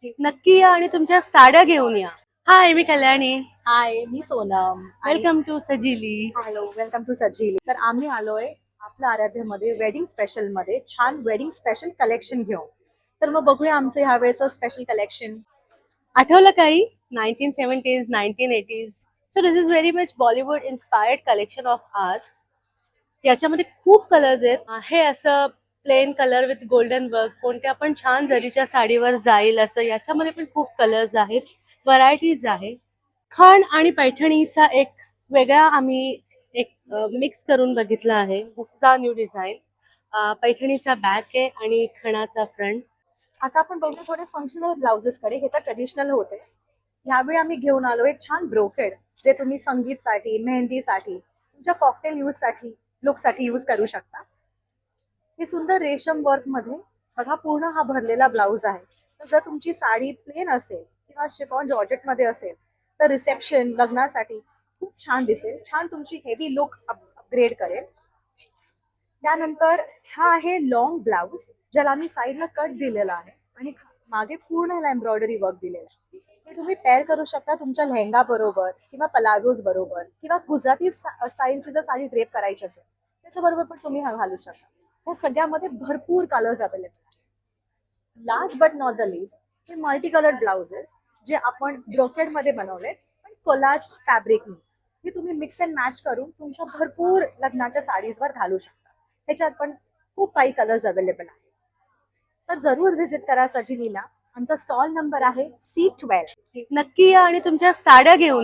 नक्की या आणि तुमच्या साड्या घेऊन या. हाय, मी कल्याणी. हाय, मी Sonam. Welcome to Sajili. Hello, welcome to Sajili. तर आम्ही आलोय आपल्या आराध्यामध्ये वेडिंग स्पेशल मध्ये छान वेडिंग स्पेशल कलेक्शन घेऊन. तर मग बघूया आमचं ह्या वेळेचं स्पेशल कलेक्शन. आठवलं काही 1970s 1980s. So this is very much Bollywood inspired collection of ours. याच्यामध्ये खूप कलर्स आहेत. हे असं plain colour with golden work, कोणत्या पण छान जरीच्या साडीवर जाईल असं. याच्यामध्ये पण खूप कलर्स आहेत, व्हरायटीज आहे. खण आणि पैठणीचा एक वेगळा आम्ही एक मिक्स करून बघितला आहे. This is our new design. पैठणीचा बॅक आहे आणि खणाचा फ्रंट. आता आपण बघूया थोडे फंक्शनल ब्लाउजेस कडे. हे तर ट्रेडिशनल होते. यावेळी आम्ही घेऊन आलोय छान ब्रोकेड, जे तुम्ही संगीतसाठी, मेहंदीसाठी, तुमच्या कॉकटेल यूज साठी, लुक साठी यूज करू शकता. हे सुंदर रेशम वर्क मध्ये बघा, पूर्ण हा भरलेला ब्लाउज आहे. तर जर तुमची साडी प्लेन असेल किंवा शिफॉन जॉर्जेट मध्ये असेल तर रिसेप्शन, लग्नासाठी खूप छान दिसेल. छान तुमची हेवी लुक अपग्रेड करेल. त्यानंतर हा आहे लॉंग ब्लाउज, ज्याला आम्ही साईडला कट दिलेला आहे आणि मागे पूर्ण ह्याला एम्ब्रॉयडरी वर्क दिलेलं आहे. हे तुम्ही पेअर करू शकता तुमच्या लेहंगा बरोबर किंवा पलाझोज बरोबर, किंवा गुजराती स्टाईलची जर साडी ड्रेप करायची असेल त्याच्याबरोबर पण तुम्ही हा घालू शकता. ह्या सगळ्यामध्ये भरपूर कलर्स अवेलेबल आहेत. Last but not the list, हे मल्टी कलर्ड ब्लाउजेस जे आपण ब्रोकेड मध्ये बनवले पण कोलाज फॅब्रिकनी. हे तुम्ही मिक्स अँड मॅच करून तुमच्या भरपूर लग्नाच्या साडीजवर घालू शकता. ह्याच्यात पण खूप काही कलर्स अवेलेबल आहेत. तर जरूर व्हिजिट करा सजिलीला. आमचा स्टॉल नंबर आहे C12. नक्की या आणि तुमच्या साड्या घेऊन या.